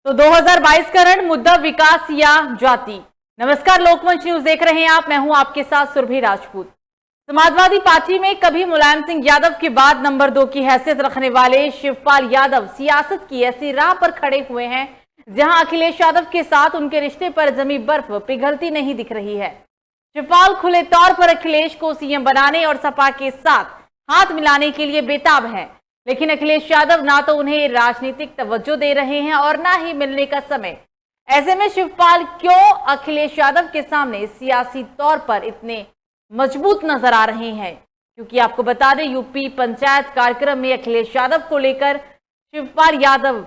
तो 2022 का रण मुद्दा विकास या जाति। नमस्कार, लोकमंच न्यूज देख रहे हैं आप। मैं हूं आपके साथ सुरभि राजपूत। समाजवादी पार्टी में कभी मुलायम सिंह यादव के बाद नंबर 2 की हैसियत रखने वाले शिवपाल यादव सियासत की ऐसी राह पर खड़े हुए हैं जहां अखिलेश यादव के साथ उनके रिश्ते पर जमी बर्फ पिघलती नहीं दिख रही है। शिवपाल खुले तौर पर अखिलेश को सीएम बनाने और सपा के साथ हाथ मिलाने के लिए बेताब है, लेकिन अखिलेश यादव ना तो उन्हें राजनीतिक तवज्जो दे रहे हैं और ना ही मिलने का समय। ऐसे में शिवपाल क्यों अखिलेश यादव के सामने सियासी तौर पर इतने मजबूत नजर आ रहे हैं? क्योंकि आपको बता दें, यूपी पंचायत कार्यक्रम में अखिलेश यादव को लेकर शिवपाल यादव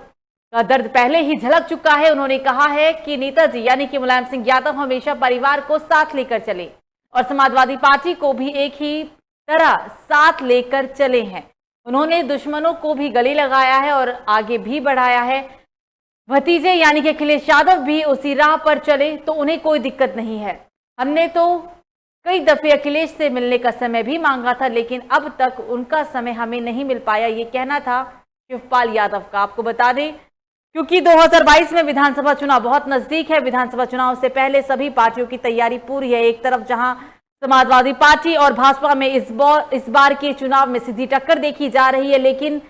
का दर्द पहले ही झलक चुका है। उन्होंने कहा है कि नेताजी यानी कि मुलायम सिंह यादव हमेशा परिवार को साथ लेकर चले और समाजवादी पार्टी को भी एक ही तरह साथ लेकर चले हैं। उन्होंने दुश्मनों को भी गले लगाया है और आगे भी बढ़ाया है। भतीजे यानी कि अखिलेश यादव भी उसी राह पर चले तो उन्हें कोई दिक्कत नहीं है। हमने तो कई दफे अखिलेश से मिलने का समय भी मांगा था, लेकिन अब तक उनका समय हमें नहीं मिल पाया, ये कहना था शिवपाल यादव का। आपको बता दें, क्योंकि 2022 में विधानसभा चुनाव बहुत नजदीक है। विधानसभा चुनाव से पहले सभी पार्टियों की तैयारी पूरी है। एक तरफ जहां समाजवादी पार्टी और भाजपा में इस बार के चुनाव में सीधी टक्कर देखी जा रही है, लेकिन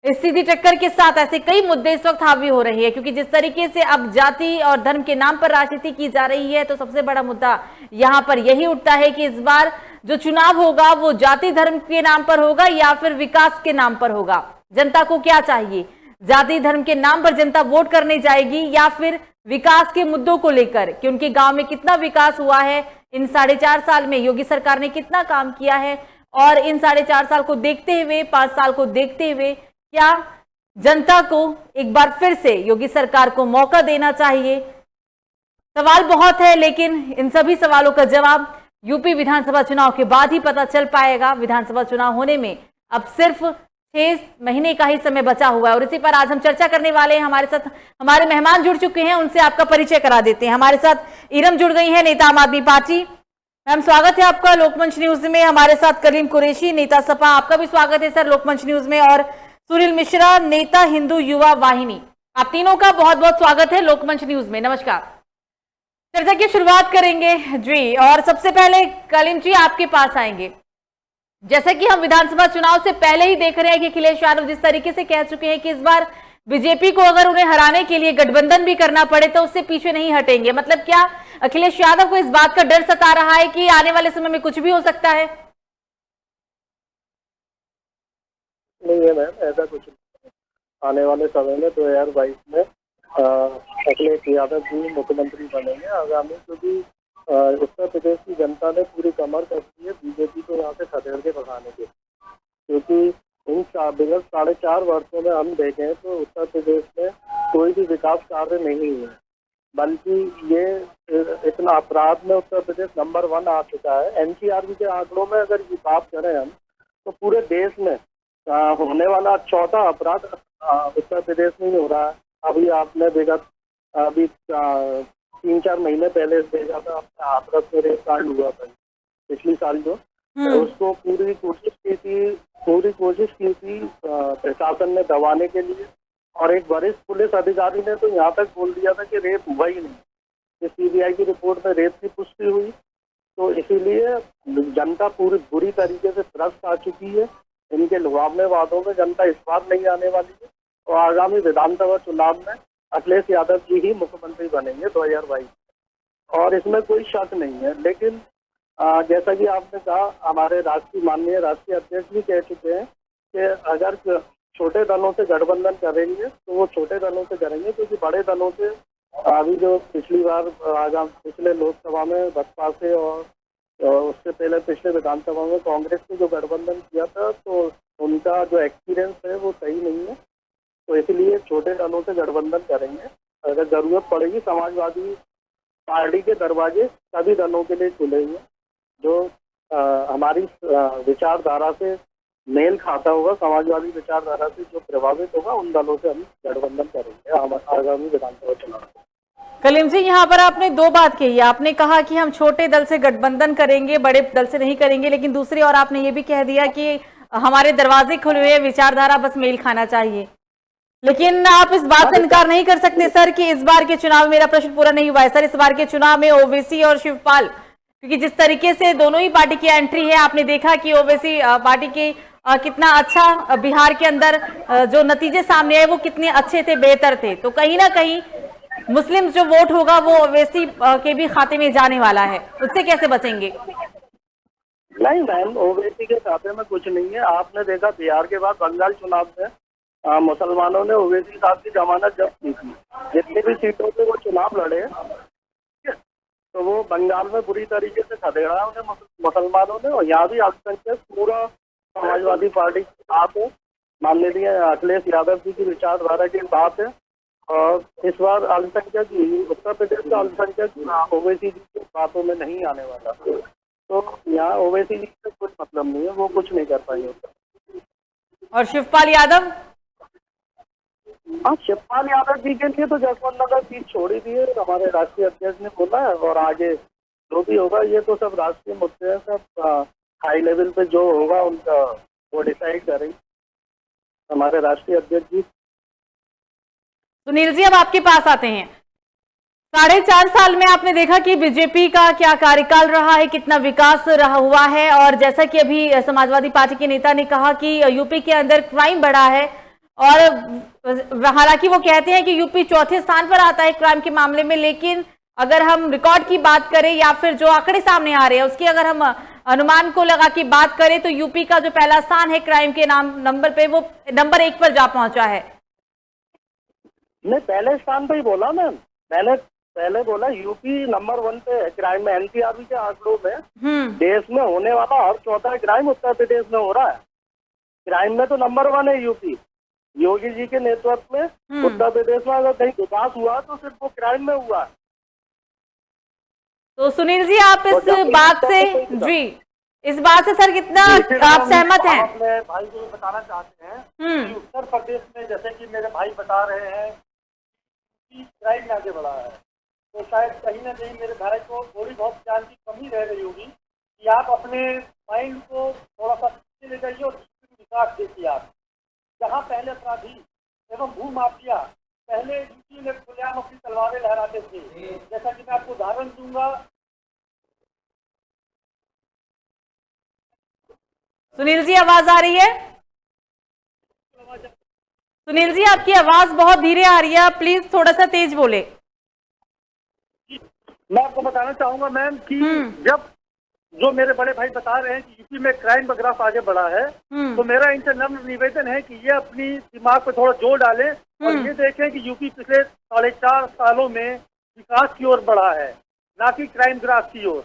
इस सीधी टक्कर के साथ ऐसे कई मुद्दे इस वक्त हावी हो रहे हैं। क्योंकि जिस तरीके से अब जाति और धर्म के नाम पर राजनीति की जा रही है, तो सबसे बड़ा मुद्दा यहां पर यही उठता है कि इस बार जो चुनाव होगा वो जाति धर्म के नाम पर होगा या फिर विकास के नाम पर होगा। जनता को क्या चाहिए? जाति धर्म के नाम पर जनता वोट करने जाएगी या फिर विकास के मुद्दों को लेकर कि उनके गांव में कितना विकास हुआ है, इन 4.5 साल में योगी सरकार ने कितना काम किया है, और इन 4.5 साल को देखते हुए, 5 साल को देखते हुए क्या जनता को एक बार फिर से योगी सरकार को मौका देना चाहिए? सवाल बहुत है, लेकिन इन सभी सवालों का जवाब यूपी विधानसभा चुनाव के बाद ही पता चल पाएगा। विधानसभा चुनाव होने में अब सिर्फ 6 महीने का ही समय बचा हुआ है और इसी पर आज हम चर्चा करने वाले हैं। हमारे साथ हमारे मेहमान जुड़ चुके हैं, उनसे आपका परिचय करा देते हैं। हमारे साथ इरम जुड़ गई है, नेता आम आदमी पार्टी। मैम, स्वागत है आपका लोकमंच न्यूज में। हमारे साथ करीम कुरैशी, नेता सपा, आपका भी स्वागत है सर लोकमंच न्यूज में। और सुनील मिश्रा, नेता हिंदू युवा वाहिनी, आप तीनों का बहुत बहुत स्वागत है लोकमंच न्यूज में। नमस्कार। चर्चा की शुरुआत करेंगे जी, और सबसे पहले कलीम जी आपके पास आएंगे। जैसा कि हम विधानसभा चुनाव से पहले ही देख रहे हैं कि अखिलेश यादव जिस तरीके से कह चुके हैं कि इस बार बीजेपी को अगर उन्हें हराने के लिए गठबंधन भी करना पड़े तो उससे पीछे नहीं हटेंगे। मतलब क्या अखिलेश यादव को इस बात का डर सता रहा है कि आने वाले समय में कुछ भी हो सकता है? नहीं है मैम, ऐसा कुछ नहीं। आने वाले समय में 2022 में अखिलेश यादव जी मुख्यमंत्री बनेंगे आगामी, क्योंकि उत्तर प्रदेश की जनता ने पूरी कमर कसी है बीजेपी को यहाँ से खदेड़ के भगाने के। क्योंकि इन विगत 4.5 वर्षों में हम देखें तो उत्तर प्रदेश में कोई भी विकास कार्य नहीं हुआ, बल्कि ये इतना अपराध में उत्तर प्रदेश नंबर 1 आ चुका है। एनसीआरबी के आंकड़ों में अगर ये बात करें हम, तो पूरे देश में होने वाला 4था अपराध उत्तर प्रदेश में ही हो रहा है। अभी आपने विगत 3-4 महीने पहले देखा था, हाथरस में रेप कांड हुआ था पिछली साल जो, उसको पूरी कोशिश की थी प्रशासन ने दबाने के लिए, और एक वरिष्ठ पुलिस अधिकारी ने तो यहाँ तक बोल दिया था कि रेप हुआ ही नहीं। सीबीआई की रिपोर्ट में रेप की पुष्टि हुई, तो इसीलिए जनता पूरी बुरी तरीके से त्रस्त आ चुकी है। इनके लुभावने वादों में जनता इस बार नहीं आने वाली है, और आगामी विधानसभा चुनाव में अखिलेश यादव जी ही मुख्यमंत्री बनेंगे 2022, और इसमें कोई शक नहीं है। लेकिन जैसा कि आपने कहा, हमारे माननीय राष्ट्रीय अध्यक्ष भी कह चुके हैं कि अगर छोटे दलों से गठबंधन करेंगे तो वो छोटे दलों से करेंगे, क्योंकि बड़े दलों से अभी जो पिछली बार पिछले लोकसभा में बसपा से और उससे पहले पिछले विधानसभा में कांग्रेस से जो गठबंधन किया था, तो उनका जो एक्सपीरियंस है वो सही नहीं है। तो इसलिए छोटे दलों से गठबंधन करेंगे। अगर जरूरत पड़ेगी समाजवादी पार्टी के दरवाजे सभी दलों के लिए खुलेंगे, जो हमारी विचारधारा से मेल खाता होगा, समाजवादी विचारधारा से जो प्रभावित होगा, उन दलों से हम गठबंधन करेंगे आगामी विधानसभा चुनाव। कलीम जी, यहाँ पर आपने 2 बात कही। आपने कहा कि हम छोटे दल से गठबंधन करेंगे, बड़े दल से नहीं करेंगे, लेकिन दूसरी ओर आपने ये भी कह दिया कि हमारे दरवाजे खुले हुए, विचारधारा बस मेल खाना चाहिए। लेकिन आप इस बात से इनकार नहीं कर सकते सर कि इस बार के चुनाव में, मेरा प्रश्न पूरा नहीं हुआ है सर, इस बार के चुनाव में ओवैसी और शिवपाल, क्योंकि जिस तरीके से दोनों ही पार्टी की एंट्री है, आपने देखा कि ओवैसी पार्टी की कितना अच्छा बिहार के अंदर जो नतीजे सामने आए वो कितने अच्छे थे, बेहतर थे। तो कहीं ना कहीं मुस्लिम जो वोट होगा वो ओवैसी के भी खाते में जाने वाला है, उससे कैसे बचेंगे? नहीं मैम, ओवैसी के खाते में कुछ नहीं है। आपने देखा बिहार के बाद बंगाल चुनाव में मुसलमानों ने ओवैसी साहब की जमानत जब्त की थी। जितनी भी सीटों पे वो चुनाव लड़े, तो वो बंगाल में बुरी तरीके से खदेड़ा उन्हें मुसलमानों ने। और यहाँ भी अल्पसंख्यक पूरा समाजवादी पार्टी की बात है, माननीय अखिलेश यादव जी की विचारधारा की बात है। और इस बार अल्पसंख्यक, उत्तर प्रदेश का अल्पसंख्यक ओवैसी जी की बातों में नहीं आने वाला। तो यहाँ ओवैसी जी से कुछ मतलब नहीं है, वो कुछ नहीं कर पाएंगे। और शिवपाल यादव? हाँ, शिवपाल यादव जी के लिए तो जसवंत नगर सीट छोड़ी दी है, हमारे राष्ट्रीय अध्यक्ष ने बोला है। और आगे जो भी होगा ये तो सब राष्ट्रीय मुद्दे हैं, सब हाई लेवल पे जो होगा उनका वो डिसाइड करेंगे हमारे राष्ट्रीय अध्यक्ष जी। सुनील जी, अब आपके पास आते हैं। 4.5 साल में आपने देखा कि बीजेपी का क्या कार्यकाल रहा है, कितना विकास रहा हुआ है। और जैसा कि अभी समाजवादी पार्टी के नेता ने कहा कि यूपी के अंदर क्राइम बढ़ा है, और हालांकि वो कहते हैं कि यूपी चौथे स्थान पर आता है क्राइम के मामले में, लेकिन अगर हम रिकॉर्ड की बात करें या फिर जो आंकड़े सामने आ रहे हैं उसकी अगर हम अनुमान को लगा की बात करें तो यूपी का जो पहला स्थान है क्राइम के नंबर पे, वो नंबर 1 पर जा पहुंचा है। मैं पहले स्थान पे ही बोला मैम, पहले बोला यूपी नंबर 1 पे है क्राइम में। एनसीआरबी के आंकड़ों में देश में होने वाला हर चौथा क्राइम उत्तर प्रदेश में हो रहा है। क्राइम में तो नंबर 1 है यूपी। योगी जी के नेतृत्व में उत्तर प्रदेश में अगर कहीं विकास हुआ तो सिर्फ वो क्राइम में हुआ। तो सुनील जी, आप इस बात से जी, इस बात से सर कितना आप सहमत हैं? अपने भाई को बताना चाहते हैं कि उत्तर प्रदेश में, जैसे कि मेरे भाई बता रहे हैं कि क्राइम आगे बढ़ा है, तो शायद कहीं ना कहीं मेरे भाई को थोड़ी बहुत ज्ञान की कमी रह रही होगी कि आप अपने माइंड को थोड़ा सा पीछे ले जाइए और विकास देखिए। आप जहाँ पहले अपराधी एवं भू माफिया पहले यूपी में खुलेआम अपनी तलवारें लहराते थे, जैसा कि मैं आपको उदाहरण दूंगा। सुनील जी, आवाज आ रही है? सुनील जी, आपकी आवाज बहुत धीरे आ रही है, आप प्लीज थोड़ा सा तेज बोले। मैं आपको बताना चाहूंगा मैम कि जब जो मेरे बड़े भाई बता रहे हैं कि यूपी में क्राइम का ग्राफ आगे बढ़ा है, तो मेरा इनसे नम्र निवेदन है कि ये अपनी दिमाग पर थोड़ा जोर डालें और ये देखें कि यूपी पिछले 4.5 सालों में विकास की ओर बढ़ा है, ना कि क्राइम ग्राफ की ओर।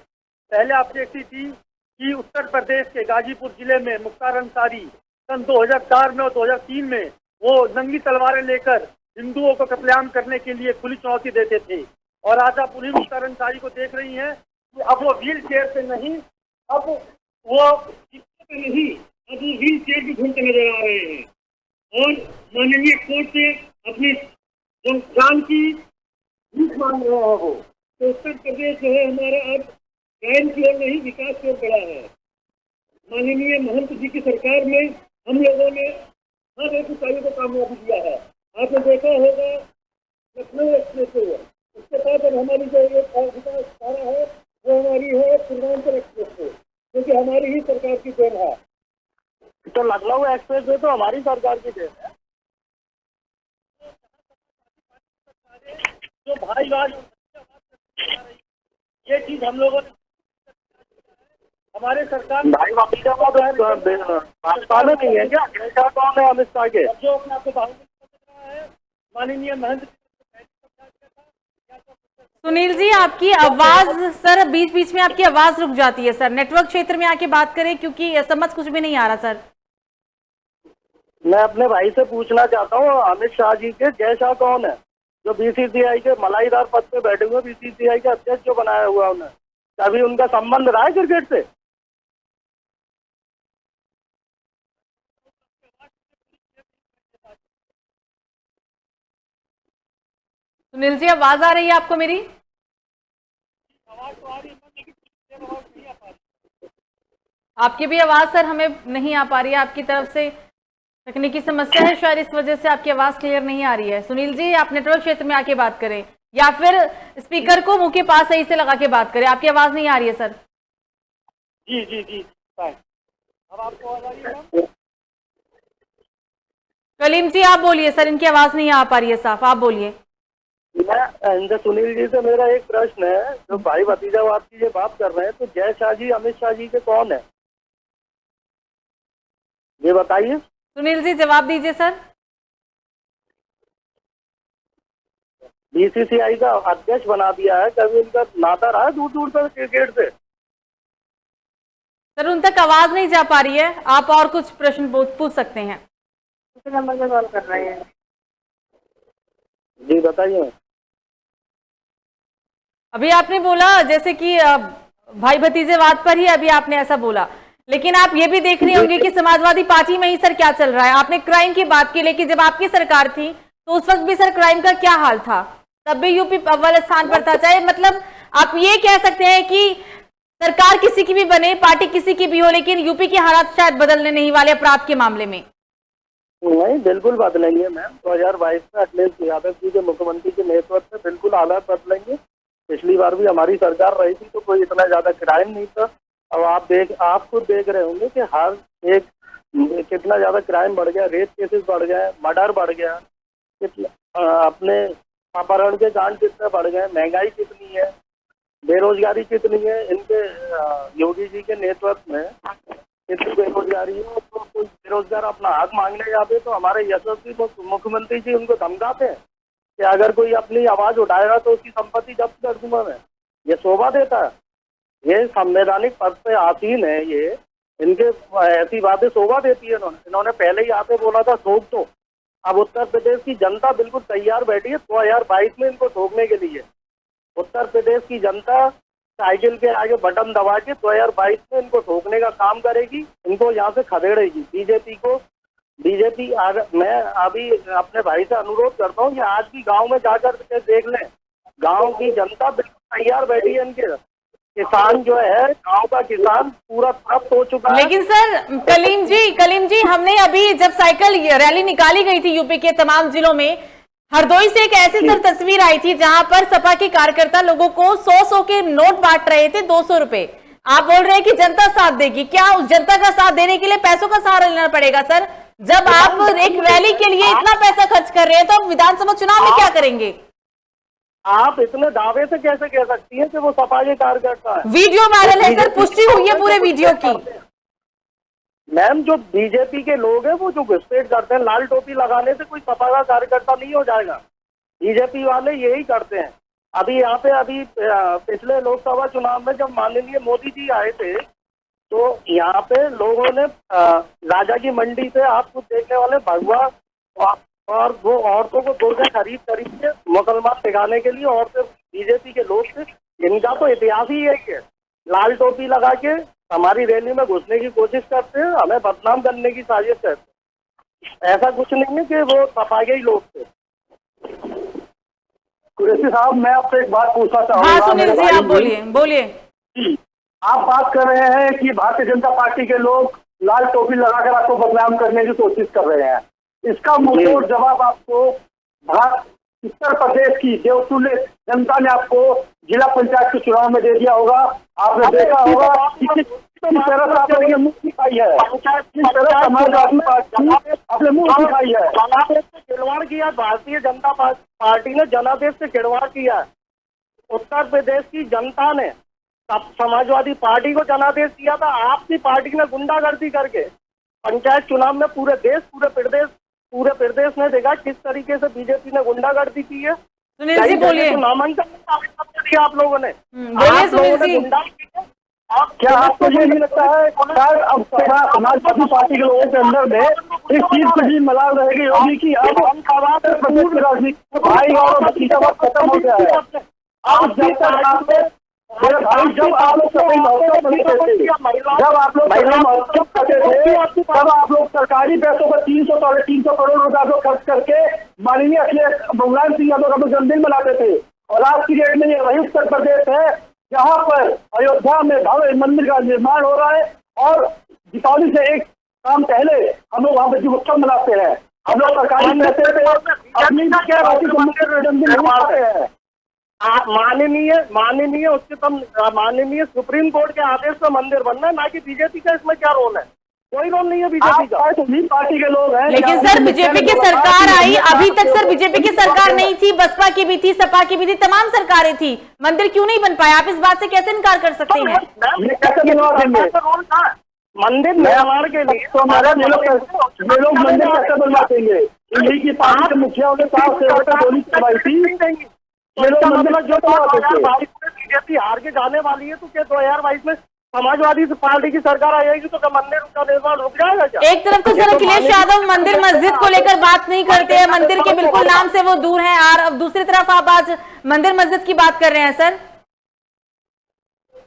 पहले आप देखती थी कि उत्तर प्रदेश के गाजीपुर जिले में मुख्तार अंसारी सन 2004 में और 2003 में वो नंगी तलवारें लेकर हिंदुओं को कत्लेआम करने के लिए खुली चुनौती देते थे। और आज आप उन्हीं मुख्तार अंसारी को देख रही हैं कि अब वो व्हील चेयर पे नहीं, अब वो पे नहीं, अब वो व्हील चेयर भी घूमते नजर आ रहे हैं और माननीय कोर्ट से अपनी जो जान की भीख मांग रहे हैं वो। तो उत्तर प्रदेश जो है हमारा अब क्राइम की ओर नहीं विकास की ओर बढ़ा है। माननीय महंत जी की सरकार में हम लोगों ने हर एक इकाई को कामयाबी दिया है। आपने देखा होगा लखनऊ एक्सप्रेस, उसके बाद अब हमारी जो एक विकास सारा है वो हमारी है पूर्वांचल एक्सप्रेस वे, क्योंकि हमारी ही सरकार की देन है। तो लखनऊ एक्सप्रेस वे तो हमारी सरकार की देन है। जो भाईवाद ये चीज हम लोगों ने हमारे सरकार भाई भाभीजा को भाजपा में नहीं है क्या? नेता कौन है अमित शाह के? जो अपने आपको बाहुबली है माननीय महंत। सुनील जी, आपकी आवाज सर बीच बीच में आपकी आवाज रुक जाती है सर, नेटवर्क क्षेत्र में आके बात करें क्योंकि समझ कुछ भी नहीं आ रहा सर। मैं अपने भाई से पूछना चाहता हूँ, अमित शाह जी के जय शाह कौन है जो बीसीसीआई के मलाईदार पद पे बैठे हुए, बीसीसीआई के अध्यक्ष जो बनाया हुआ उन्हें? कभी उनका संबंध रहा है क्रिकेट से? सुनील जी, आवाज आ रही है आपको मेरी? आपकी भी आवाज सर हमें नहीं आ पा रही है आपकी तरफ से, तकनीकी समस्या है, शायद इस वजह से आपकी आवाज क्लियर नहीं आ रही है। सुनील जी, आप नेटवर्क क्षेत्र में आके बात करें या फिर स्पीकर को मुंह के पास सही से लगा के बात करें। आपकी आवाज नहीं आ रही है सर। जी जी जी, अब आपको आवाज आ रही है? कलीम जी आप बोलिए सर, इनकी आवाज नहीं आ पा रही है साफ, आप बोलिए। मैं सुनील जी से मेरा एक प्रश्न है, जो भाई भतीजावाद की ये बात कर रहे हैं, तो जय शाह जी अमित शाह जी के कौन है, ये बताइए। सुनील जी जवाब दीजिए सर। बीसीसीआई का अध्यक्ष बना दिया है, कभी उनका नाता रहा दूर दूर तक क्रिकेट से? सर उन तक आवाज नहीं जा पा रही है, आप और कुछ प्रश्न पूछ सकते हैं। किस नंबर में कॉल कर रहे हैं? जी बताइए। अभी आपने बोला जैसे कि भाई भतीजेवाद पर ही अभी आपने ऐसा बोला, लेकिन आप ये भी देख रहे होंगे कि समाजवादी पार्टी में ही सर क्या चल रहा है। आपने क्राइम की बात की, लेकिन जब आपकी सरकार थी तो उस वक्त भी सर क्राइम का क्या हाल था, तब भी यूपी अव्वल स्थान पर था। चाहे मतलब आप ये कह सकते हैं कि सरकार किसी की भी बने, पार्टी किसी की भी हो, लेकिन यूपी के हालात शायद बदलने नहीं वाले अपराध के मामले में। नहीं, बिल्कुल बदलेंगे मैम। 2022 में अखिलेश यादव जी के मुख्यमंत्री के नेतृत्व में बिल्कुल हालात बदलेंगे। पिछली बार भी हमारी सरकार रही थी तो कोई इतना ज्यादा क्राइम नहीं था। अब आप खुद देख रहे होंगे कि हर एक कितना ज्यादा क्राइम बढ़ गया, रेप केसेस बढ़ गए, मर्डर बढ़ गया, अपने अपहरण के कांड कितने बढ़ गए, महंगाई कितनी है, बेरोजगारी कितनी है। इनके योगी जी के नेतृत्व में इतनी बेरोजगारी है, तो कोई बेरोजगार अपना हक मांगने जाते तो हमारे यशस्वी मुख्यमंत्री जी उनको धमकाते हैं कि अगर कोई अपनी आवाज उठाएगा तो उसकी संपत्ति जब्त कर दूंगा मैं। ये शोभा देता है? ये संवैधानिक पद पे आसीन है, ये इनके ऐसी बातें शोभा देती है। इन्होंने पहले ही आते बोला था ठोक दो। अब उत्तर प्रदेश की जनता बिल्कुल तैयार बैठी है 2022 में इनको ठोकने के लिए। उत्तर प्रदेश की जनता साइकिल के आगे बटन दबा के 2022 में इनको ठोकने का काम करेगी, इनको यहाँ से खदेड़ेगी बीजेपी। मैं अभी अपने भाई से अनुरोध करता हूँ कि आज भी गांव में जाकर के देख लें, गांव की जनता बिल्कुल तैयार बैठी है। इनके किसान जो है, गांव का किसान पूरा तृप्त हो चुका है। लेकिन सर कलीम जी हमने अभी जब साइकिल रैली निकाली गई थी यूपी के तमाम जिलों में, हरदोई से एक ऐसी सर तस्वीर आई थी जहां पर सपा के कार्यकर्ता लोगों को 100 के नोट बांट रहे थे, 200 रुपए। आप बोल रहे हैं कि जनता साथ देगी, क्या उस जनता का साथ देने के लिए पैसों का सहारा लेना पड़ेगा सर? जब आप एक रैली के लिए इतना पैसा खर्च कर रहे हैं तो विधानसभा चुनाव में क्या करेंगे? आप इतने दावे से कैसे कह सकती हैं कि वो सपा के कार्यकर्ता है? वीडियो वायरल है सर, पुष्टि हुई है पूरे वीडियो की। मैम, जो बीजेपी के लोग हैं वो जो घुसपैठ करते हैं, लाल टोपी लगाने से कोई सपा का कार्यकर्ता नहीं हो जाएगा। बीजेपी वाले यही करते हैं। अभी यहाँ पे पिछले लोकसभा चुनाव में जब माननीय मोदी जी आए थे तो यहाँ पे लोगों ने राजा की मंडी से आप कुछ देखने वाले भगवा और वो औरतों को दुर्गा खरीद के मुसलमान सिखाने के लिए औरतें बीजेपी के लोग थे। इनका तो इतिहास ही है कि लाल टोपी लगा के हमारी रैली में घुसने की कोशिश करते हैं, हमें बदनाम करने की साजिश करते हैं। ऐसा कुछ नहीं है कि वो सपा के ही लोग थे। कुरैशी साहब, मैं आपसे एक बात पूछना चाहूँगा। हाँ सुनील जी आप बोलिए। आप बात कर रहे हैं कि भारतीय जनता पार्टी के लोग लाल टोपी लगाकर आपको बदनाम करने की कोशिश कर रहे हैं। इसका मुंहतोड़ जवाब आपको उत्तर प्रदेश की देवतुल्य जनता ने आपको जिला पंचायत के चुनाव में दे दिया होगा। आपने देखा होगा कि किस तरह से आपने मुंह दिखाई है, किस तरह समाजवादी पार्टी आपने मुंह दिखाई है। जनादेश से खिलवाड़ किया भारतीय जनता पार्टी ने, जनादेश से खिलवाड़ किया। उत्तर प्रदेश की जनता ने समाजवादी पार्टी को जनादेश दिया था। आपकी पार्टी ने गुंडागर्दी करके पंचायत चुनाव में पूरे प्रदेश ने देखा किस तरीके से बीजेपी ने गुंडागर्दी की है। सुनील जी बोलिए। नामांकन दिया आप लोगों ने, बोलिए सुनील जी। क्या आपको ये नहीं लगता है शायद अब समाजवादी पार्टी के लोगों के अंदर में इस चीज की भी मलाल रहेगी होगी कि अब राजनीति भाई और भतीजावाद खत्म हो गया है। अब जब तक मेरे भाई जब आप लोग महोत्सव करते थे तब आप लोग सरकारी पैसों पर 300 करोड़ रुपया को खर्च करके माननीय अखिलेश मुलायम सिंह यादव का जन्मदिन मनाते थे। और आज की डेट में ये वही उत्तर प्रदेश है जहाँ पर अयोध्या में भव्य मंदिर का निर्माण हो रहा है और दीपावली से एक काम पहले हम लोग वहाँ पे उत्सव मनाते हैं, हम लोग सरकारी पैसे पे अपनी जन्मदिन मनाते हैं। माननीय उच्चतम माननीय सुप्रीम कोर्ट के आदेश से मंदिर बनना है, ना कि बीजेपी का इसमें क्या रोल है? कोई रोल नहीं है बीजेपी का। पार्टी के लोग हैं। लेकिन सर बीजेपी की सरकार आई, अभी तक सर बीजेपी की सरकार नहीं थी, बसपा की भी थी, सपा की भी थी, तमाम सरकारें थी, मंदिर क्यों नहीं बन पाया? आप इस बात से कैसे इनकार कर सकते हैं? मंदिर निर्माण के लिए तो हमारा ये लोग मंदिर कैसे बनवा देंगे? दिल्ली की पार्टी के मुखिया ने गोली चलवाई थी, ये लोग मंदिर जो बीजेपी हार के जाने वाली है, तो क्या 2022 में समाजवादी पार्टी की सरकार आ जाएगी तो क्या मंदिर का निर्माण रुक जाएगा क्या? एक तरफ तो सर अखिलेश यादव मंदिर मस्जिद को लेकर बात नहीं करते हैं, मंदिर के बिल्कुल नाम से वो दूर हैं, और अब दूसरी तरफ आप आज मंदिर मस्जिद की बात कर रहे हैं। सर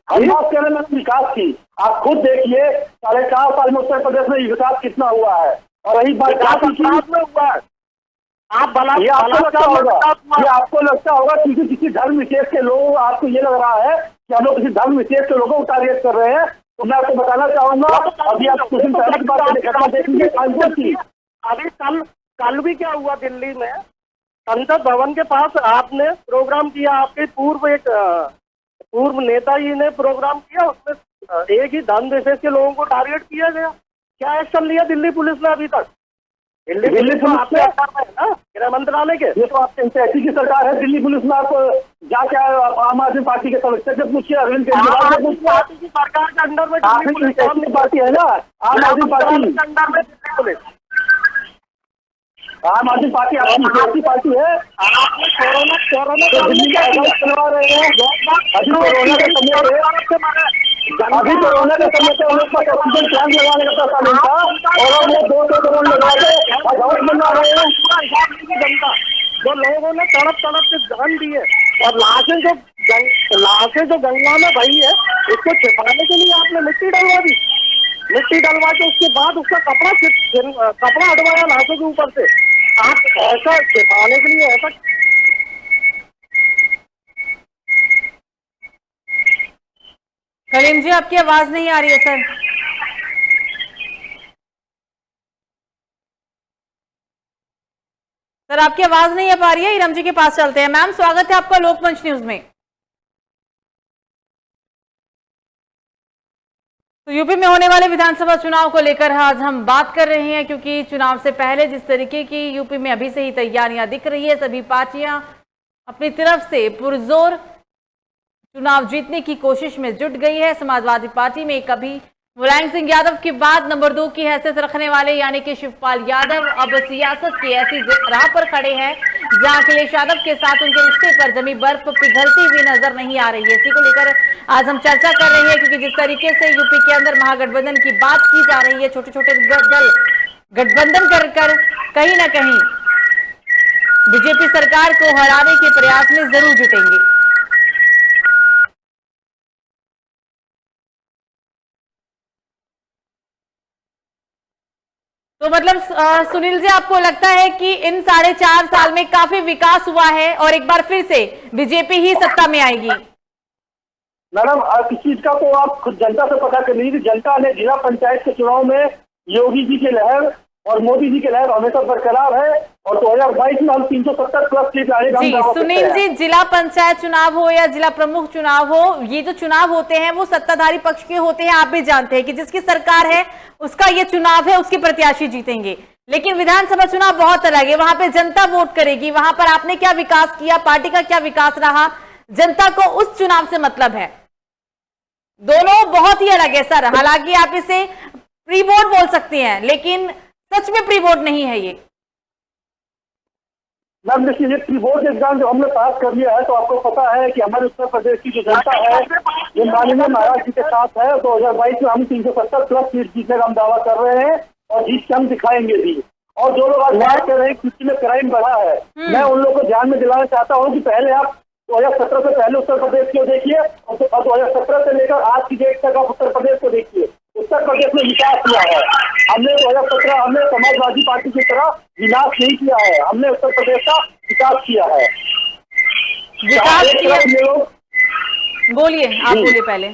हम बात कर रहे हैं विकास की, आप खुद देखिए 4.5 साल में उत्तर प्रदेश में विकास कितना हुआ है, और रही बात में हुआ है। आप ये आपको लगता होगा क्योंकि किसी धर्म विशेष के लोग, आपको ये लग रहा है कि हम लोग किसी धर्म विशेष के लोगों को टारगेट कर रहे हैं, तो मैं आपको बताना चाहूंगा अभी आप कुछ दिन पहले की बात देखेंगे कानपुर की। अभी कल भी क्या हुआ दिल्ली में संसद भवन के पास आपने प्रोग्राम किया, आपके पूर्व नेता जी ने प्रोग्राम किया, उसमें एक ही धर्म विशेष के लोगों को टारगेट किया गया। क्या एक्शन लिया दिल्ली पुलिस ने अभी तक? दिल्ली पुलिस आपके है ना, गृह मंत्रालय के, ये तो आपके ऐसी की सरकार है। दिल्ली पुलिस में आप जाके आम आदमी पार्टी के सदस्य से पूछिए, अरविंद केजरीवाल से पूछिए, पार्टी की सरकार के अंडर में पार्टी है ना आम आदमी पार्टी के अंडर में दिल्ली पुलिस, आम आदमी पार्टी आपकी पार्टी है। कोरोना दिल्ली का चलवा रहे हैं अभी कोरोना के समय पे उन्हें ऑक्सीजन प्लांट लगाने का पैसा नहीं था, और वो 200 करोड़ लगा के हाउस बनवा रहे हैं। जनता जो लोगों ने तड़प के जान दी है, और लाशें जो गंगा में बही है, इसको छिपाने के लिए आपने मिट्टी डलवा दी। मिट्टी डलवा के उसके बाद उसका कपड़ा हटवाया लाशों के ऊपर से। आप ऐसा छिपाने के लिए ऐसा कलीम जी आपकी आवाज नहीं आ रही है सर। सर आपकी आवाज नहीं आ पा रही है, इरम जी के पास चलते हैं। मैम स्वागत है आपका लोकमंच न्यूज में। तो यूपी में होने वाले विधानसभा चुनाव को लेकर आज हम बात कर रहे हैं, क्योंकि चुनाव से पहले जिस तरीके की यूपी में अभी से ही तैयारियां दिख रही है, सभी पार्टियां अपनी तरफ से पुरजोर चुनाव जीतने की कोशिश में जुट गई है। समाजवादी पार्टी में कभी मुलायम सिंह यादव के बाद नंबर 2 की हैसियत रखने वाले यानी कि शिवपाल यादव अब सियासत की ऐसी राह पर खड़े हैं जहां अखिलेश यादव के साथ उनके रिश्ते पर जमी बर्फ पिघलती हुई नजर नहीं आ रही है। इसी को लेकर आज हम चर्चा कर रहे हैं, क्योंकि जिस तरीके से यूपी के अंदर महागठबंधन की बात की जा रही है, छोटे छोटे दल गठबंधन कर कहीं ना कहीं बीजेपी सरकार को हराने के प्रयास में जरूर जुटेंगे। तो मतलब सुनील जी आपको लगता है कि इन 4.5 साल में काफी विकास हुआ है और एक बार फिर से बीजेपी ही सत्ता में आएगी? मैडम इस चीज का तो आप खुद जनता से पता कर लीजिए। जनता ने जिला पंचायत के चुनाव में योगी जी की लहर और मोदी जी की लहर हमेशा बरकरार है, और 2022 में हम 370 प्लस सीट आएगा। जी सुनील जी, जिला पंचायत चुनाव हो या जिला प्रमुख चुनाव हो, ये जो चुनाव होते हैं वो सत्ताधारी पक्ष के होते हैं। आप भी जानते हैं कि जिसकी सरकार है उसका ये चुनाव है, उसके प्रत्याशी जीतेंगे। लेकिन विधानसभा चुनाव बहुत अलग है, वहां पे जनता वोट करेगी, वहां पर आपने क्या विकास किया, पार्टी का क्या विकास रहा, जनता को उस चुनाव से मतलब है। दोनों बहुत ही अलग है सर। हालांकि आप इसे प्री वोट बोल सकते हैं, लेकिन सच में प्री वोट नहीं है ये। मैम देखिए, ये प्री बोर्ड एग्जाम जो हमने पास कर लिया है, तो आपको पता है कि हमारे उत्तर प्रदेश की जो जनता है ये माननीय महाराज जी के साथ है। 2022 में हम 370 प्लस सीट जीतने का हम दावा कर रहे हैं, और जीत के हम दिखाएंगे भी। और जो लोग आज बात कर रहे हैं कि में क्राइम बढ़ा है, मैं उन लोगों को ध्यान में दिलाना चाहता हूँ कि पहले आप 2017 से पहले उत्तर प्रदेश को देखिए, और 2017 से लेकर आज की डेट तक आप उत्तर प्रदेश को देखिए। उत्तर प्रदेश में विकास किया है हमने। 2017 हमने समाजवादी पार्टी की तरह विनाश नहीं किया है, हमने उत्तर प्रदेश का विकास किया है। विकास किया, बोलिए आप बोलिए पहले।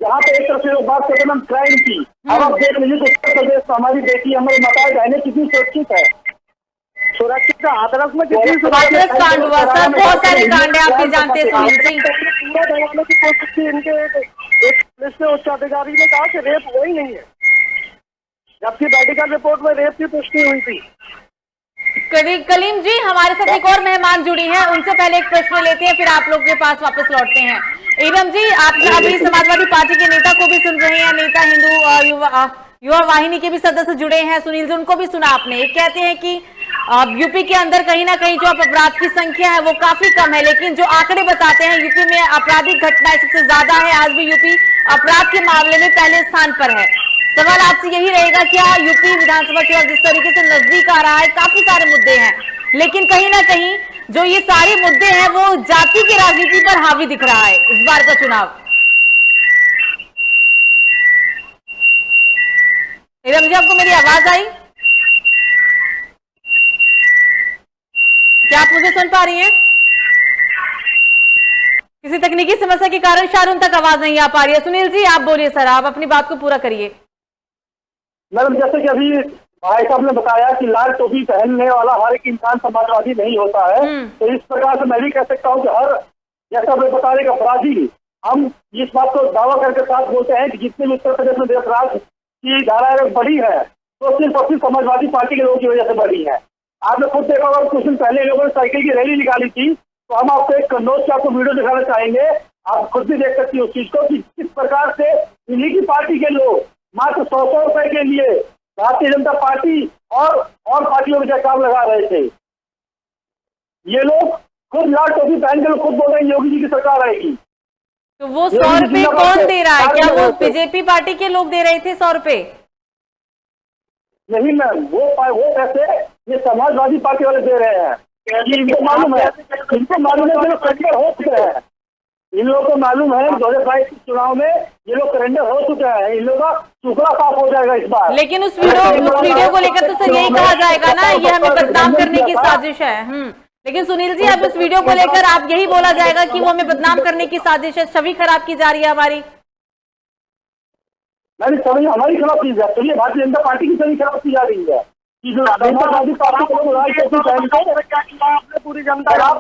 जहाँ पे एक तरफ से लोग बात करते हैं क्राइम की, अब आप देख लीजिए उत्तर प्रदेश में हमारी बेटी, हमारी माताएं बहनें कितनी सुरक्षित है। सुरक्षित का हाथरस में कितनी हाथरस कांड हुआ सर, बहुत सारे कांड है, आप भी जानते हैं सुनील जी। पूरा दबाने की कोशिश की इनके एक पुलिस के उच्च अधिकारी ने कहा कि रेप हुआ ही नहीं है, जबकि मेडिकल रिपोर्ट में रेप की पुष्टि हुई थी। कलीम जी, हमारे साथ एक और मेहमान जुड़ी हैं, उनसे पहले एक प्रश्न लेते हैं, फिर आप लोग के पास वापस लौटते हैं। इरम जी, आप अभी समाजवादी पार्टी के नेता को भी सुन रहे हैं, नेता हिंदू युवा वाहिनी के भी सदस्य जुड़े हैं, सुनील जी, उनको भी सुना आपने। एक कहते हैं कि यूपी के अंदर कहीं ना कहीं जो अपराध की संख्या है वो काफी कम है, लेकिन जो आंकड़े बताते हैं यूपी में आपराधिक घटनाएं सबसे ज्यादा है, आज भी यूपी अपराध के मामले में पहले स्थान पर है। सवाल आपसे यही रहेगा, क्या यूपी विधानसभा चुनाव जिस तरीके से नजदीक आ रहा है, काफी सारे मुद्दे हैं, लेकिन कहीं ना कहीं जो ये सारे मुद्दे हैं वो जाति की राजनीति पर हावी दिख रहा है इस बार का चुनाव। इरम जी, आपको मेरी आवाज आई? क्या आप मुझे सुन पा रही हैं? किसी तकनीकी समस्या के कारण शायद उन तक आवाज नहीं आ पा रही है। सुनील जी, आप बोलिए सर, आप अपनी बात को पूरा करिए। मैडम, जैसे कि अभी भाई साहब ने बताया कि लाल टोपी पहनने वाला हर एक इंसान समाजवादी नहीं होता है, तो इस प्रकार से मैं भी कह सकता हूँ कि हर, जैसा मैं बता रहे अपराधी, हम इस बात को दावा करके साथ बोलते हैं कि जितने भी उत्तर प्रदेश में अपराध की धाराएं बढ़ी है तो सिर्फ और सिर्फ समाजवादी पार्टी के लोगों की वजह से बढ़ी है। आपने खुद देखा होगा, कुछ दिन पहले लोगों ने साइकिल की रैली निकाली थी, तो हम आपको एक कन्नौज से आपको वीडियो दिखाना चाहेंगे, आप खुद भी देख सकती हो उस चीज को कि किस प्रकार से इन्हीं की पार्टी के लोग मात्र 100 रुपए के लिए भारतीय जनता पार्टी और पार्टियों में काम लगा रहे थे। ये लोग खुद लाल टोपी पहन के खुद बोल रहे हैं योगी जी की सरकार आएगी। तो वो 100 रुपए कौन दे रहा है? क्या वो बीजेपी पार्टी के लोग दे रहे थे 100 रुपए? नहीं मैम, वो पैसे ये समाजवादी पार्टी वाले दे रहे हैं। इनको मालूम है, सरेंडर हो चुके हैं। इन लोगों को मालूम है 2022 के चुनाव में ये लोग सरेंडर हो चुके हैं, इन लोगों का टुकड़ा साफ हो जाएगा इस बार। लेकिन उस वीडियो को लेकर तो सर यही कहा जाएगा ना, ये हमें बदनाम करने की साजिश है। लेकिन सुनील जी, अब इस वीडियो को लेकर आप यही बोला जाएगा कि वो हमें बदनाम करने की साजिश है, छवि खराब की जा रही है हमारी। नहीं, छवि हमारी खराब की जा रही है, भारतीय जनता पार्टी की छवि खराब की जा रही है। समाजवादी पार्टी को पूरी जनता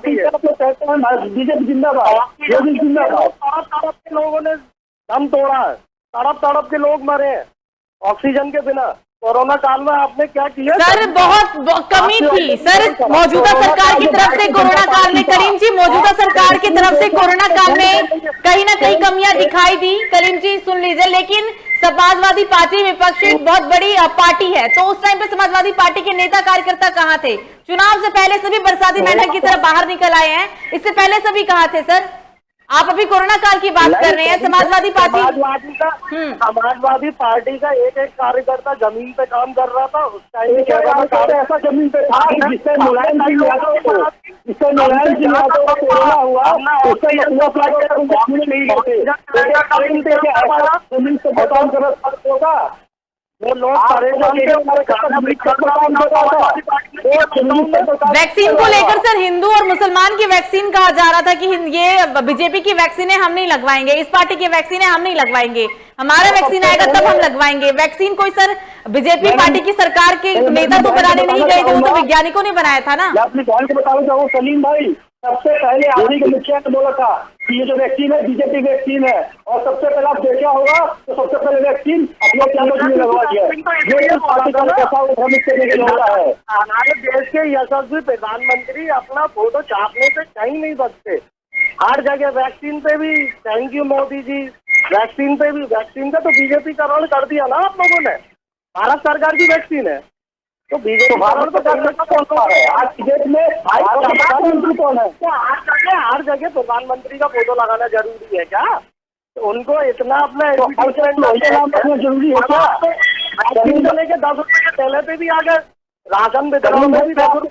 बीजेपी जिंदाबाद, योगी जिंदाबाद। तड़प के लोगों ने दम तोड़ा है, तड़प के लोग मरे हैं ऑक्सीजन के बिना। कोरोना काल में आपने क्या किया सर? बहुत कमी थी सर मौजूदा सरकार की तरफ से कोरोना काल में। करीम जी, मौजूदा सरकार की तरफ से कोरोना काल में कहीं ना कहीं कमियां दिखाई दी। करीम जी सुन लीजिए, लेकिन समाजवादी पार्टी विपक्ष एक बहुत बड़ी पार्टी है, तो उस टाइम पे समाजवादी पार्टी के नेता कार्यकर्ता कहाँ थे? चुनाव से पहले सभी बरसाती मेंढक की तरफ बाहर निकल आए हैं, इससे पहले सभी कहाँ थे सर? आप अभी कोरोना काल की बात कर रहे हैं। समाजवादी पार्टी का एक कार्यकर्ता जमीन पे काम कर रहा था उस टाइम। ऐसा जमीन पे था जिससे मुलायम सिंह यादव को कोरोना हुआ, उससे नहीं होते जमीन से काम करना होगा। वो लोग वैक्सीन को लेकर सर हिंदू और मुसलमान की वैक्सीन कहा जा रहा था कि ये बीजेपी की वैक्सीन है, हम नहीं लगवाएंगे, इस पार्टी की वैक्सीन है, हम नहीं लगवाएंगे, हमारा वैक्सीन आएगा तब हम लगवाएंगे। वैक्सीन कोई सर बीजेपी पार्टी की सरकार के नेता तो बनाने नहीं गए थे, वो तो वैज्ञानिकों ने बनाया था ना। अपनी बहन को बताऊँ चाहूँ, सलीम भाई सबसे पहले आने के मुखिया ने बोला था कि ये जो वैक्सीन है बीजेपी वैक्सीन है, और सबसे पहले आप देखा होगा तो सबसे पहले वैक्सीन अपने चालों ने लगवा दिया। ये पार्टी का पैसा भ्रमित करने के लिए है। हमारे देश के यशस्वी प्रधानमंत्री अपना फोटो छापने से कहीं नहीं बचते, हर जगह वैक्सीन पे भी thank you Modi ji, vaccine पे भी। वैक्सीन का तो बीजेपी करण कर दिया ना आप लोगों ने, भारत सरकार की वैक्सीन है तो बीजेपी करण तो कर सकता है। आज की डेट में प्रधानमंत्री कौन है? तो हर जगह प्रधानमंत्री का फोटो लगाना जरूरी है क्या? तो उनको इतना अपना जरूरी है क्या? वैक्सीन को लेके 10 रुपए के पहले पे भी आ गए, राशन वितरण में भी 10 रुपए।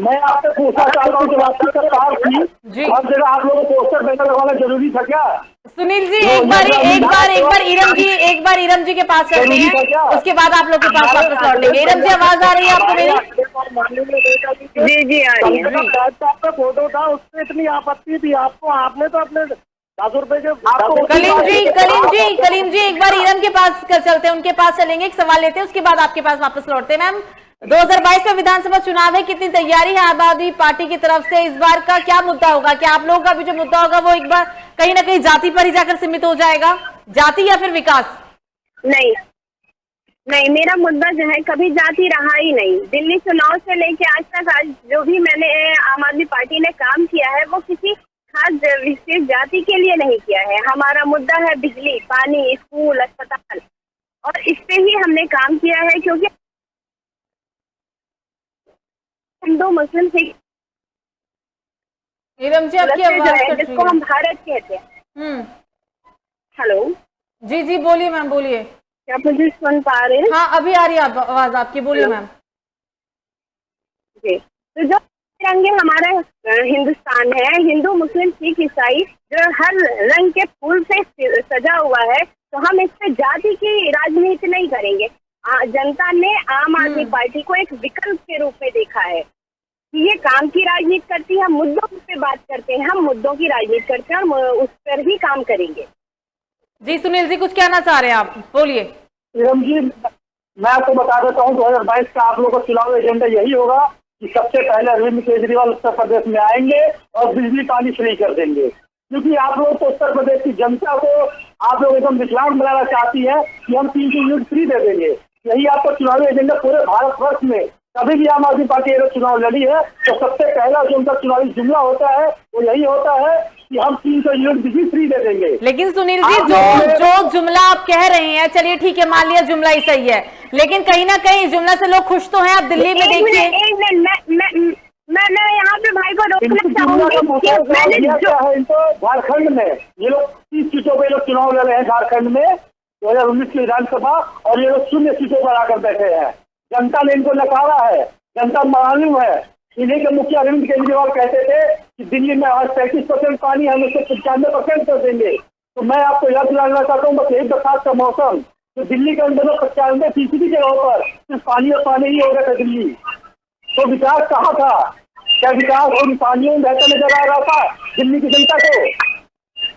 मैं आपसे पूछना चाहता हूँ, जब सरकार थी हर जगह आप लोगों को पोस्टर बैनर लगाना जरूरी था क्या? सुनील जी, एक बार इरम जी के पास चलते हैं, उसके बाद आप लोग के पास वापस लौटेंगे। इरम जी, आवाज आ रही है आपको मेरी? जी आ रही है। फोटो था उससे इतनी आपत्ति थी आपको, आपने तो अपने ₹10 के कलीम जी एक बार ईरन के पास चलते हैं, उनके पास चलेंगे, एक सवाल लेते हैं, उसके बाद आपके पास वापस लौटते हैं। मैम, 2022 में विधानसभा चुनाव है, कितनी तैयारी है आम आदमी पार्टी की तरफ से? इस बार का क्या मुद्दा होगा? क्या आप लोगों का भी जो मुद्दा होगा वो एक बार कहीं ना कहीं जाति पर ही जाकर सीमित हो जाएगा, जाति या फिर विकास? नहीं नहीं, मेरा मुद्दा जो है कभी जाति रहा ही नहीं। दिल्ली चुनाव से लेके आज तक आज जो भी मैंने आम आदमी पार्टी ने काम किया है वो किसी खास विशेष जाति के लिए नहीं किया है। हमारा मुद्दा है बिजली, पानी, स्कूल, अस्पताल, और इस पे ही हमने काम किया है, क्योंकि हिंदू मुस्लिम सिख नीलम जी आपकी आवाज कट रही जिसको हम भारत कहते हैं। हेलो जी जी बोलिए मैम, बोलिए। क्या आप मुझे सुन पा रहे हैं? हाँ अभी आ रही है आवाज आपकी, बोलिए मैम। जी, तो जो तिरंगे हमारा हिंदुस्तान है, हिंदू मुस्लिम सिख ईसाई जो हर रंग के फूल से सजा हुआ है, तो हम इस पे जाति की राजनीति नहीं करेंगे। जनता ने आम आदमी पार्टी को एक विकल्प के रूप में देखा है कि ये काम की राजनीति करती है, हम मुद्दों पे बात करते हैं, हम मुद्दों की राजनीति करते हैं और उस पर ही काम करेंगे। जी सुनील जी कुछ कहना चाह रहे हैं आप, बोलिए। नीलम जी, मैं आपको बता देता हूँ 2022 का आप लोगों का चुनाव एजेंडा यही होगा कि सबसे पहले अरविंद केजरीवाल उत्तर प्रदेश में आएंगे और बिजली पानी फ्री कर देंगे, क्योंकि आप लोग तो उत्तर प्रदेश की जनता को आप लोग एकदम विकलांग बनाना चाहती है कि हम 300 यूनिट फ्री दे देंगे। यही आपका चुनावी एजेंडा पूरे भारतवर्ष में कभी भी आम आदमी पार्टी अगर चुनाव लड़ी है तो सबसे पहला जो उनका चुनावी जुमला होता है वो यही होता है कि हम 300 यूनिट बिजली फ्री दे देंगे। लेकिन सुनील जी जो जुमला आप कह रहे हैं, चलिए ठीक है मान लिया जुमला ही सही है, लेकिन कहीं ना कहीं जुमला से लोग खुश तो हैं। आप दिल्ली में देखिए, मैं यहाँ पे भाई को रोकना चाहूंगी। इनको झारखंड में ये लोग 30 सीटों पे लोग चुनाव लड़ रहे हैं झारखंड में 2019 की विधानसभा, और ये लोग 0 सीटों पर आकर बैठे हैं। जनता ने इनको नकारा है, जनता मालूम है। इन्हीं के मुखिया अरविंद केजरीवाल कहते थे कि दिल्ली में आज 35% पानी हम उसको 95% कर देंगे। तो मैं आपको याद दिलाना चाहता हूँ बस एक बरसात का मौसम, तो दिल्ली के अंदर 95% जगहों पर सिर्फ पानी और पानी ही हो रहा था दिल्ली। तो विकास कहाँ था? क्या विकास उन पानियों में बेहतर नजर आ रहा था दिल्ली की जनता को?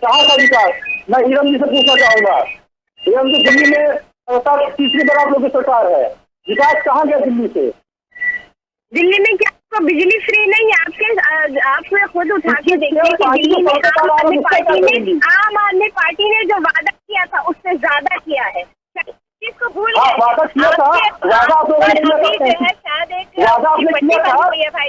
कहाँ था विकास? मैं ईरम जी से पूछना चाहूंगा। ईरम जी, दिल्ली में तीसरी बार आप लोग की सरकार है, विकास कहाँ गया दिल्ली से? दिल्ली में क्या आपको बिजली फ्री नहीं है? आपने खुद उठा के देखिए कि दिल्ली में आम आदमी पार्टी ने जो वादा किया था उससे ज्यादा किया है। किसको भूल गए? वादा किया था, वादा आप लोगों ने किया था, शायद एक वादा आपने किया था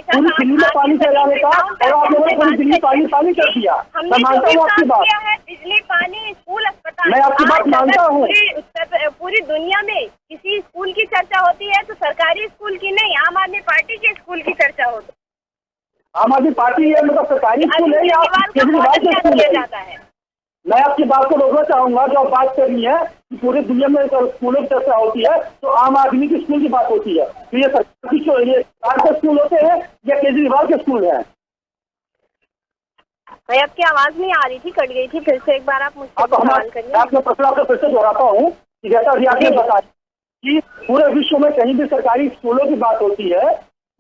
पूरी दिल्ली में पानी चलाने का, और आप लोगों ने पूरी दिल्ली पानी कर दिया। मैं मानता हूँ आपकी बात, बिजली, पानी, स्कूल, अस्पताल, मैं आपकी बात मानता हूँ। पूरी दुनिया में किसी स्कूल की चर्चा होती है तो सरकारी स्कूल की नहीं, आम आदमी पार्टी के स्कूल की चर्चा होती है। आम आदमी पार्टी है मतलब सरकारी स्कूल है या केजरीवाल के स्कूल है? मैं आपकी बात को रोकना चाहूंगा। जो आप बात कर रही है कि पूरे दुनिया में स्कूलों की चर्चा होती है तो आम आदमी की स्कूल की बात होती है, तो ये सरकारी के स्कूल होते हैं या केजरीवाल के स्कूल है? भाई आपकी आवाज नहीं आ रही थी, कट गई थी, फिर से एक बार आप मुझसे सवाल करिए। आपने प्रश्न आपको फिर से दोहराता हूँ कि जैसा अभी आपने बताया कि पूरे विश्व में कहीं भी सरकारी स्कूलों की बात होती है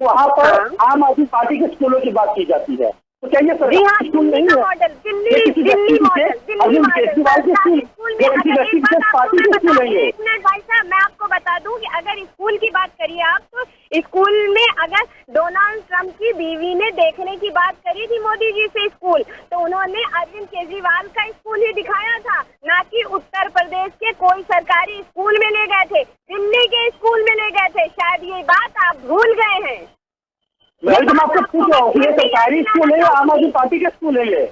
वहाँ पर आम आदमी पार्टी के स्कूलों की बात की जाती है। तो क्या ये सरकारी स्कूल नहीं है? अरविंद केजरीवाल के स्कूल या किसी व्यक्तिगत पार्टी के स्कूल है ये? भाई साहब मैं आपको बता दूं कि अगर स्कूल की बात करिए आप, तो स्कूल में अगर डोनाल्ड ट्रंप की बीवी ने देखने की बात करी थी मोदी जी से स्कूल, तो उन्होंने अरविंद केजरीवाल का स्कूल ही दिखाया था, ना कि उत्तर प्रदेश के कोई सरकारी स्कूल में ले गए थे, दिल्ली के स्कूल में ले गए थे। शायद ये बात आप भूल गए हैं। मैं आपको पूछ रहा हूँ ये सरकारी स्कूल है या आम आदमी पार्टी के स्कूल है ये?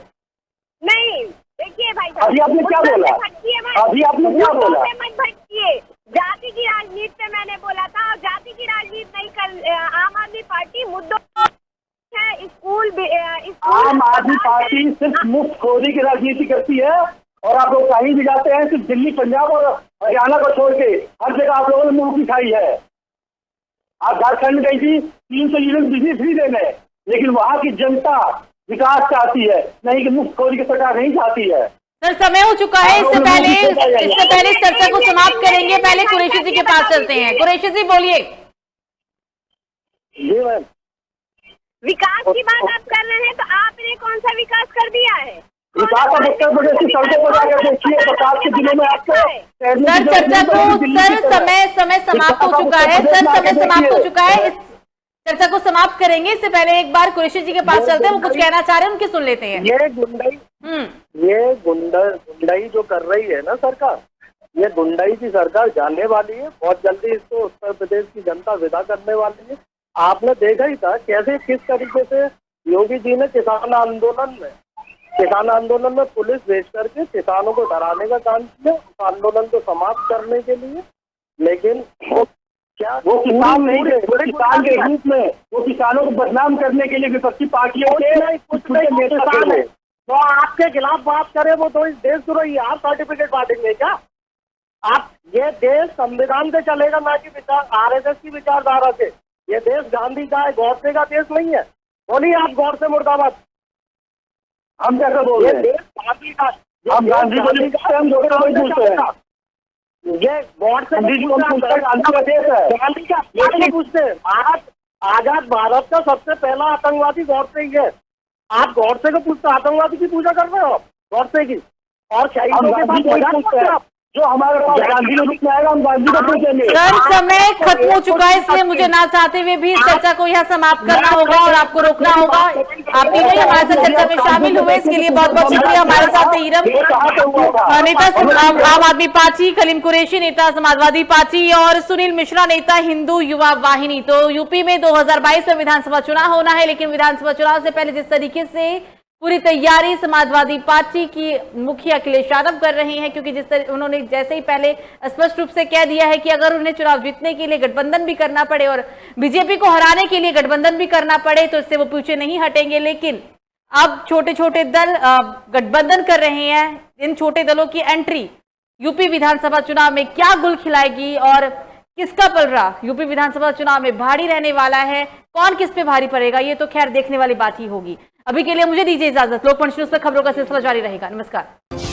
नहीं, देखिए भाई साहब, अभी आपने क्या बोला? अभी आपने क्या बोला? मत भटकिए, जाति की राजनीति पे मैंने बोला था, और जाति की राजनीति नहीं कर आम आदमी पार्टी मुद्दों है। स्कूल आम आदमी पार्टी सिर्फ मुफ्तखोरी की राजनीति करती है, और आप लोग कहीं भी जाते हैं सिर्फ दिल्ली, पंजाब और हरियाणा को छोड़ के हर जगह आप लोगों ने मुंह दिखाई है। आप झारखंड गई थी 300 यूनिट बिजली फ्री देने, लेकिन वहाँ की जनता विकास चाहती है, नहीं कि मुफ्तखोरी की सरकार नहीं चाहती है। सर समय हो चुका है, इससे पहले इस चर्चा को समाप्त करेंगे। पहले कुरैशी जी के पास चलते हैं। कुरैशी जी बोलिए। जी मैम, विकास की बात आप कर रहे हैं, तो आपने कौन सा विकास कर दिया है? विकास अब उत्तर प्रदेश की सड़कों पर जाकर देखिए, बरसात के दिनों में आपको सर चर्चा को समय समाप्त हो चुका है। सर समय समाप्त हो चुका है। इस चर्चा को समाप्त करेंगे, इससे पहले एक बार कुरैशी जी के पास चलते हैं, वो कुछ कहना चाह रहे हैं, उनकी सुन लेते हैं। ये गुंडाई जो कर रही है ना सरकार, ये गुंडाई की सरकार जाने वाली है। बहुत जल्दी इसको उत्तर प्रदेश की जनता विदा करने वाली है। आपने देखा ही था कैसे किस तरीके से योगी जी ने किसान आंदोलन में पुलिस भेज करके किसानों को डराने का काम किया, उस आंदोलन को समाप्त करने के लिए। लेकिन वो किसान नहीं थे, वो किसान के रूप में, वो किसानों को बदनाम करने के लिए विपक्षी पार्टियों के कुछ नेता थे। तो आपके खिलाफ बात करें वो तो इस देशद्रोही आप सर्टिफिकेट बांटेंगे क्या? आप, ये देश संविधान से चलेगा, ना कि आरएसएस की विचारधारा से। ये देश गांधी का है, गौडसे का देश नहीं है। बोलिए आप गौडसे मुर्दाबाद। हम कैसे बोल रहे हैं? देश गांधी का, हम गांधी को नहीं कहते, हम पूछते हैं। ये गौडसे गांधी का देश है, गांधी का नहीं पूछते। आजाद भारत का सबसे पहला आतंकवादी गौडसे ही है। आप गौडसे को पूछते, आतंकवादी की पूजा कर रहे हो आप गौडसे की, और शहीदों के साथ पूछते हैं जो हमारे पास गांधी लोग में आएगा, हम गांधी को पूछेंगे। सर समय खत्म हो चुका है, इसलिए मुझे ना चाहते हुए भी इस चर्चा को यहाँ समाप्त करना होगा और आपको रोकना होगा। आप तीनों ही हमारे साथ चर्चा में शामिल हुए, इसके लिए बहुत बहुत शुक्रिया। हमारे साथ ईरम नेता आम आदमी पार्टी, कलीम कुरैशी नेता समाजवादी पार्टी और सुनील मिश्रा नेता हिंदू युवा वाहिनी। तो यूपी में 2022 में विधानसभा चुनाव होना है, लेकिन विधानसभा चुनाव से पहले जिस तरीके से पूरी तैयारी समाजवादी पार्टी की मुखिया अखिलेश यादव कर रहे हैं, क्योंकि जिस तरह उन्होंने जैसे ही पहले स्पष्ट रूप से कह दिया है कि अगर उन्हें चुनाव जीतने के लिए गठबंधन भी करना पड़े और बीजेपी को हराने के लिए गठबंधन भी करना पड़े तो इससे वो पीछे नहीं हटेंगे। लेकिन अब छोटे छोटे दल गठबंधन कर रहे हैं। इन छोटे दलों की एंट्री यूपी विधानसभा चुनाव में क्या गुल खिलाएगी और किसका पलड़ा यूपी विधानसभा चुनाव में भारी रहने वाला है, कौन किस पे भारी पड़ेगा, ये तो खैर देखने वाली बात ही होगी। अभी के लिए मुझे दीजिए इजाजत। लोकमंच न्यूज़ पर खबरों का सिलसिला जारी रहेगा। नमस्कार।